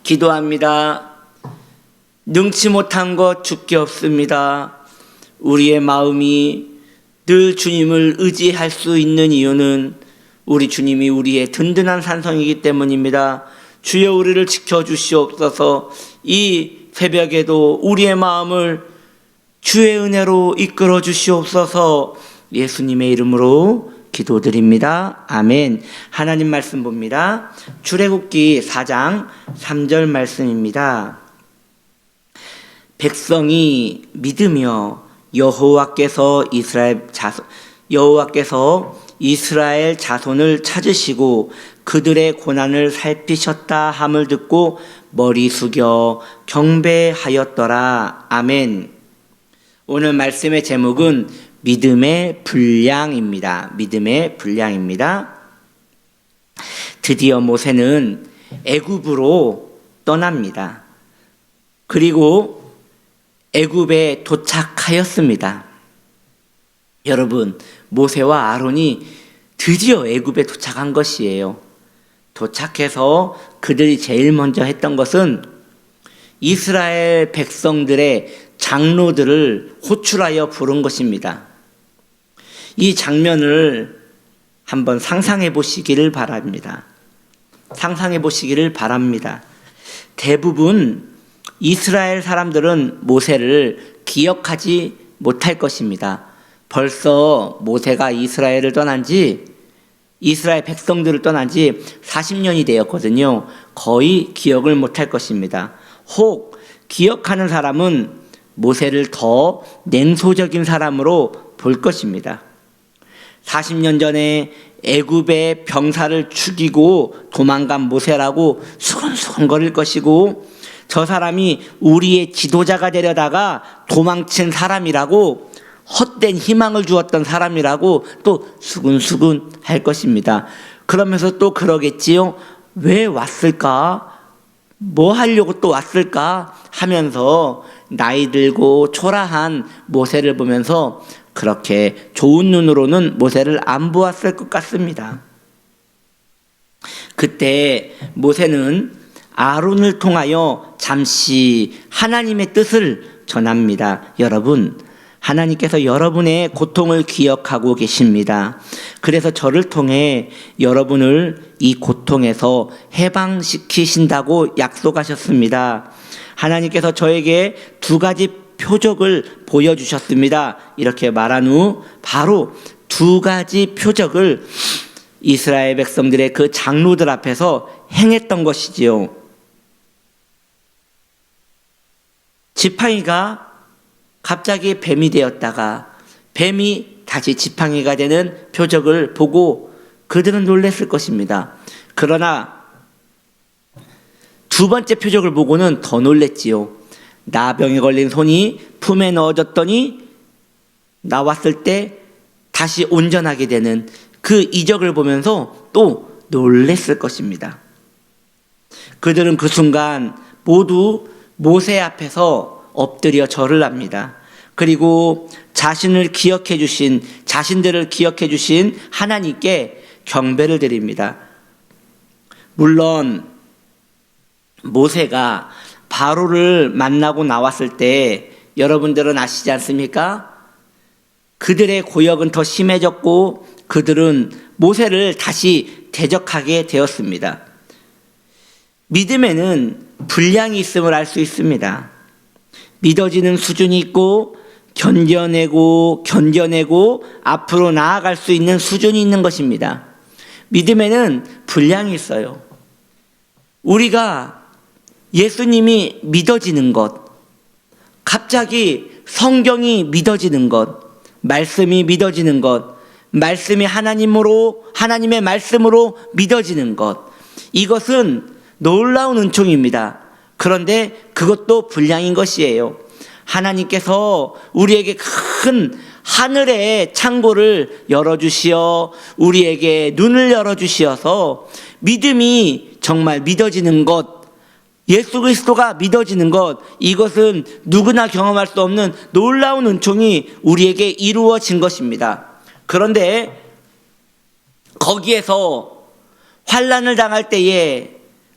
기도합니다. 능치 못한 것 주께 없습니다. 우리의 마음이 늘 주님을 의지할 수 있는 이유는 우리 주님이 우리의 든든한 산성이기 때문입니다. 주여 우리를 지켜주시옵소서. 이 새벽에도 우리의 마음을 주의 은혜로 이끌어 주시옵소서. 예수님의 이름으로 기도드립니다. 아멘. 하나님 말씀 봅니다. 출애굽기 4장 3절 말씀입니다. 백성이 믿으며 여호와께서 이스라엘 자손을 찾으시고 그들의 고난을 살피셨다 함을 듣고 머리 숙여 경배하였더라. 아멘. 오늘 말씀의 제목은 믿음의 분량입니다. 믿음의 분량입니다. 드디어 모세는 애굽으로 떠납니다. 그리고 애굽에 도착하였습니다. 여러분, 모세와 아론이 드디어 애굽에 도착한 것이에요. 도착해서 그들이 제일 먼저 했던 것은 이스라엘 백성들의 장로들을 호출하여 부른 것입니다. 이 장면을 한번 상상해 보시기를 바랍니다. 상상해 보시기를 바랍니다. 대부분 이스라엘 사람들은 모세를 기억하지 못할 것입니다. 벌써 모세가 이스라엘 백성들을 떠난 지 40년이 되었거든요. 거의 기억을 못할 것입니다. 혹 기억하는 사람은 모세를 더 냉소적인 사람으로 볼 것입니다. 40년 전에 애굽의 병사를 죽이고 도망간 모세라고 수근수근거릴 것이고, 저 사람이 우리의 지도자가 되려다가 도망친 사람이라고, 헛된 희망을 주었던 사람이라고 또 수근수근 할 것입니다. 그러면서 또 그러겠지요. 왜 왔을까? 뭐 하려고 또 왔을까? 하면서 나이 들고 초라한 모세를 보면서 그렇게 좋은 눈으로는 모세를 안 보았을 것 같습니다. 그때 모세는 아론을 통하여 잠시 하나님의 뜻을 전합니다. 여러분, 하나님께서 여러분의 고통을 기억하고 계십니다. 그래서 저를 통해 여러분을 이 고통에서 해방시키신다고 약속하셨습니다. 하나님께서 저에게 2가지 표적을 보여주셨습니다. 이렇게 말한 후 바로 2가지 표적을 이스라엘 백성들의 그 장로들 앞에서 행했던 것이지요. 지팡이가 갑자기 뱀이 되었다가 뱀이 다시 지팡이가 되는 표적을 보고 그들은 놀랐을 것입니다. 그러나 2번째 표적을 보고는 더 놀랬지요. 나병에 걸린 손이 품에 넣어졌더니 나왔을 때 다시 온전하게 되는 그 이적을 보면서 또 놀랐을 것입니다. 그들은 그 순간 모두 모세 앞에서 엎드려 절을 합니다. 그리고 자신들을 기억해 주신 하나님께 경배를 드립니다. 물론 모세가 바로를 만나고 나왔을 때 여러분들은 아시지 않습니까? 그들의 고역은 더 심해졌고 그들은 모세를 다시 대적하게 되었습니다. 믿음에는 분량이 있음을 알 수 있습니다. 믿어지는 수준이 있고 견뎌내고 앞으로 나아갈 수 있는 수준이 있는 것입니다. 믿음에는 분량이 있어요. 우리가 예수님이 믿어지는 것, 갑자기 성경이 믿어지는 것, 말씀이 믿어지는 것, 말씀이 하나님의 말씀으로 믿어지는 것, 이것은 놀라운 은총입니다. 그런데 그것도 분량인 것이에요. 하나님께서 우리에게 큰 하늘의 창고를 열어주시어 우리에게 눈을 열어주시어서 믿음이 정말 믿어지는 것, 예수 그리스도가 믿어지는 것, 이것은 누구나 경험할 수 없는 놀라운 은총이 우리에게 이루어진 것입니다. 그런데 거기에서 환난을 당할 때에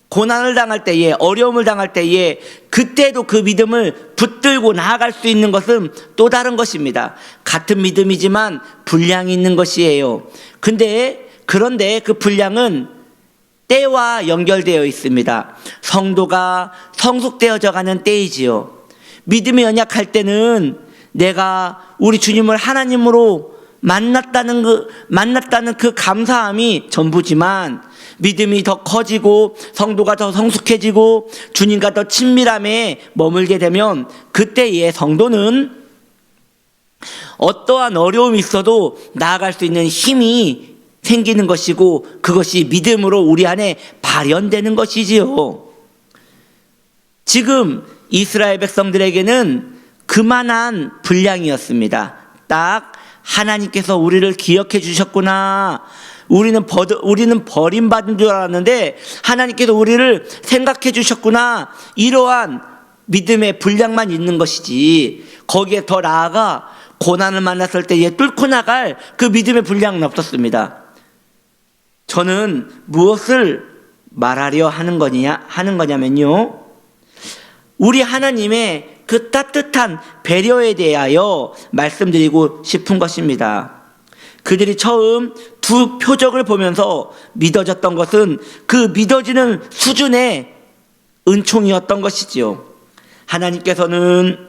고난을 당할 때에, 어려움을 당할 때에 그때도 그 믿음을 붙들고 나아갈 수 있는 것은 또 다른 것입니다. 같은 믿음이지만 분량이 있는 것이에요. 그런데 그 분량은 때와 연결되어 있습니다. 성도가 성숙되어져 가는 때이지요. 믿음이 연약할 때는 내가 우리 주님을 하나님으로 만났다는 그 감사함이 전부지만, 믿음이 더 커지고 성도가 더 성숙해지고 주님과 더 친밀함에 머물게 되면 그때의 성도는 어떠한 어려움이 있어도 나아갈 수 있는 힘이 생기는 것이고, 그것이 믿음으로 우리 안에 발현되는 것이지요. 지금 이스라엘 백성들에게는 그만한 분량이었습니다. 딱 하나님께서 우리를 기억해 주셨구나, 우리는 버림받은 줄 알았는데 하나님께서 우리를 생각해 주셨구나, 이러한 믿음의 분량만 있는 것이지, 거기에 더 나아가 고난을 만났을 때에 뚫고 나갈 그 믿음의 분량은 없었습니다. 저는 무엇을 말하려 하는 거냐면요, 우리 하나님의 그 따뜻한 배려에 대하여 말씀드리고 싶은 것입니다. 그들이 처음 두 표적을 보면서 믿어졌던 것은 그 믿어지는 수준의 은총이었던 것이지요. 하나님께서는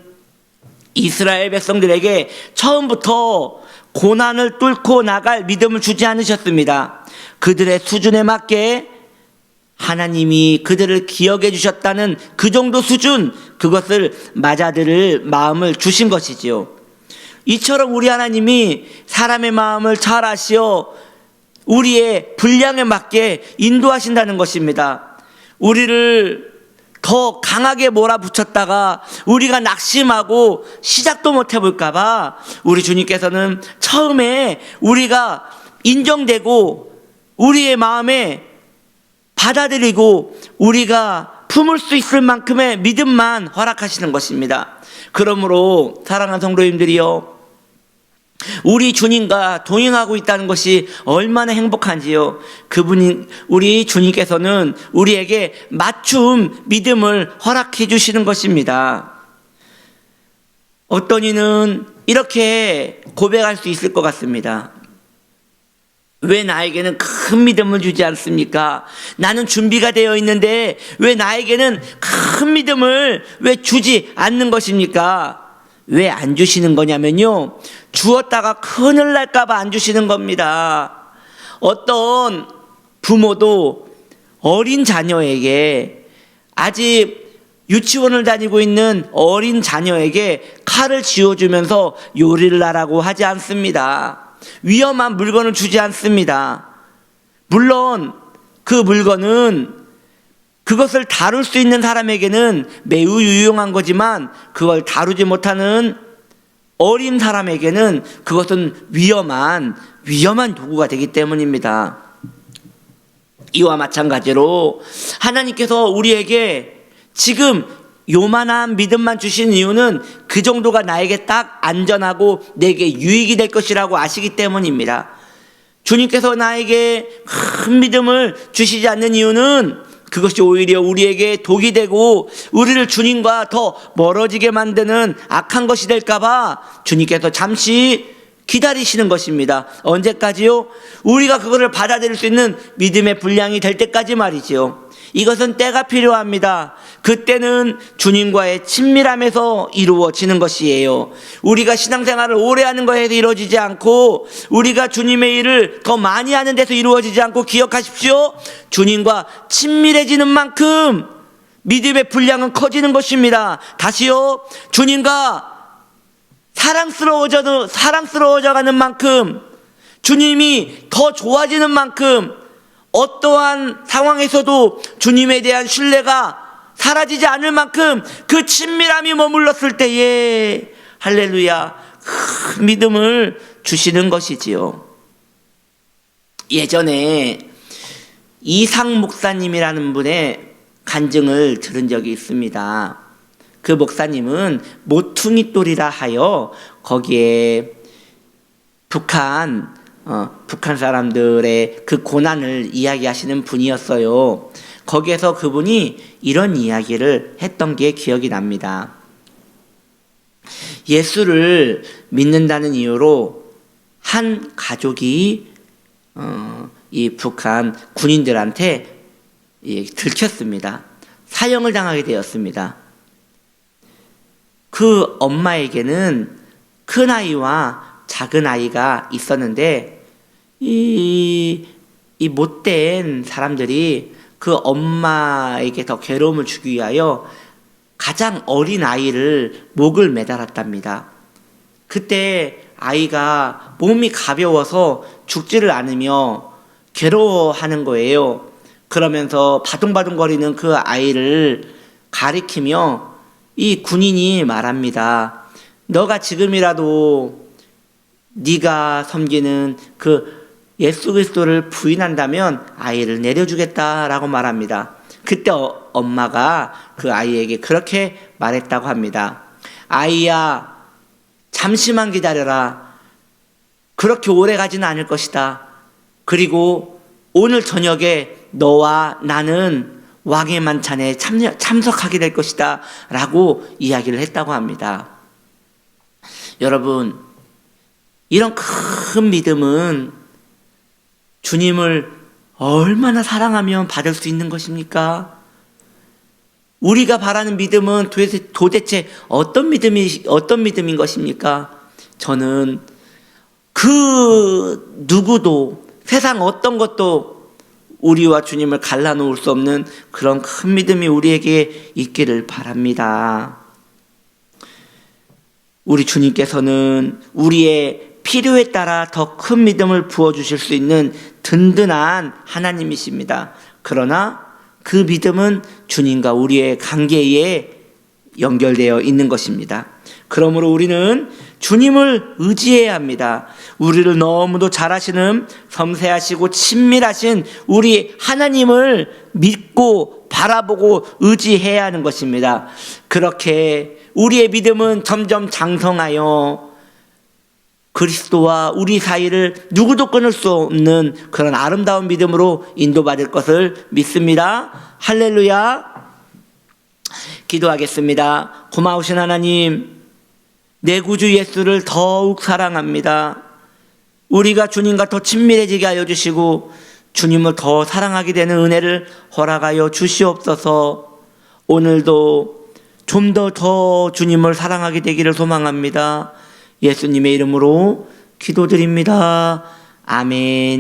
이스라엘 백성들에게 처음부터 고난을 뚫고 나갈 믿음을 주지 않으셨습니다. 그들의 수준에 맞게 하나님이 그들을 기억해 주셨다는 그 정도 수준, 그것을 맞아들을 마음을 주신 것이지요. 이처럼 우리 하나님이 사람의 마음을 잘 아시어 우리의 분량에 맞게 인도하신다는 것입니다. 우리를 더 강하게 몰아붙였다가 우리가 낙심하고 시작도 못 해볼까 봐 우리 주님께서는 처음에 우리가 인정되고 우리의 마음에 받아들이고 우리가 품을 수 있을 만큼의 믿음만 허락하시는 것입니다. 그러므로 사랑하는 성도님들이요, 우리 주님과 동행하고 있다는 것이 얼마나 행복한지요. 우리 주님께서는 우리에게 맞춤 믿음을 허락해 주시는 것입니다. 어떤 이는 이렇게 고백할 수 있을 것 같습니다. 왜 나에게는 큰 믿음을 주지 않습니까? 나는 준비가 되어 있는데 왜 나에게는 큰 믿음을 왜 주지 않는 것입니까? 왜 안 주시는 거냐면요, 주었다가 큰일 날까 봐 안 주시는 겁니다. 어떤 부모도 어린 자녀에게, 아직 유치원을 다니고 있는 어린 자녀에게 칼을 쥐어주면서 요리를 하라고 하지 않습니다. 위험한 물건을 주지 않습니다. 물론 그 물건은 그것을 다룰 수 있는 사람에게는 매우 유용한 거지만, 그걸 다루지 못하는 어린 사람에게는 그것은 위험한 도구가 되기 때문입니다. 이와 마찬가지로 하나님께서 우리에게 지금 요만한 믿음만 주신 이유는 그 정도가 나에게 딱 안전하고 내게 유익이 될 것이라고 아시기 때문입니다. 주님께서 나에게 큰 믿음을 주시지 않는 이유는 그것이 오히려 우리에게 독이 되고 우리를 주님과 더 멀어지게 만드는 악한 것이 될까 봐 주님께서 잠시 기다리시는 것입니다. 언제까지요? 우리가 그것을 받아들일 수 있는 믿음의 분량이 될 때까지 말이지요. 이것은 때가 필요합니다. 그때는 주님과의 친밀함에서 이루어지는 것이에요. 우리가 신앙생활을 오래 하는 것에서 이루어지지 않고, 우리가 주님의 일을 더 많이 하는 데서 이루어지지 않고, 기억하십시오. 주님과 친밀해지는 만큼 믿음의 분량은 커지는 것입니다. 다시요, 주님과 사랑스러워져 가는 만큼, 주님이 더 좋아지는 만큼, 어떠한 상황에서도 주님에 대한 신뢰가 사라지지 않을 만큼 그 친밀함이 머물렀을 때에 할렐루야, 큰 믿음을 주시는 것이지요. 예전에 이상 목사님이라는 분의 간증을 들은 적이 있습니다. 그 목사님은 모퉁이 돌이라 하여 거기에 북한 사람들의 그 고난을 이야기하시는 분이었어요. 거기에서 그분이 이런 이야기를 했던 게 기억이 납니다. 예수를 믿는다는 이유로 한 가족이 이 북한 군인들한테 들켰습니다. 사형을 당하게 되었습니다. 그 엄마에게는 큰 아이와 작은 아이가 있었는데 이 못된 사람들이 그 엄마에게 더 괴로움을 주기 위하여 가장 어린 아이를 목을 매달았답니다. 그때 아이가 몸이 가벼워서 죽지를 않으며 괴로워하는 거예요. 그러면서 바둥바둥거리는 그 아이를 가리키며 이 군인이 말합니다. 너가 지금이라도 네가 섬기는 그 예수 그리스도를 부인한다면 아이를 내려주겠다라고 말합니다. 그때 엄마가 그 아이에게 그렇게 말했다고 합니다. 아이야, 잠시만 기다려라. 그렇게 오래 가지는 않을 것이다. 그리고 오늘 저녁에 너와 나는 왕의 만찬에 참석하게 될 것이다 라고 이야기를 했다고 합니다. 여러분, 이런 큰 믿음은 주님을 얼마나 사랑하면 받을 수 있는 것입니까? 우리가 바라는 믿음은 도대체 어떤 믿음인 것입니까? 저는 그 누구도 세상 어떤 것도 우리와 주님을 갈라놓을 수 없는 그런 큰 믿음이 우리에게 있기를 바랍니다. 우리 주님께서는 우리의 필요에 따라 더 큰 믿음을 부어주실 수 있는 든든한 하나님이십니다. 그러나 그 믿음은 주님과 우리의 관계에 연결되어 있는 것입니다. 그러므로 우리는 주님을 의지해야 합니다. 우리를 너무도 잘 아시는 섬세하시고 친밀하신 우리 하나님을 믿고 바라보고 의지해야 하는 것입니다. 그렇게 우리의 믿음은 점점 장성하여 그리스도와 우리 사이를 누구도 끊을 수 없는 그런 아름다운 믿음으로 인도받을 것을 믿습니다. 할렐루야. 기도하겠습니다. 고마우신 하나님, 내 구주 예수를 더욱 사랑합니다. 우리가 주님과 더 친밀해지게 하여 주시고 주님을 더 사랑하게 되는 은혜를 허락하여 주시옵소서. 오늘도 좀 더 주님을 사랑하게 되기를 소망합니다. 예수님의 이름으로 기도드립니다. 아멘.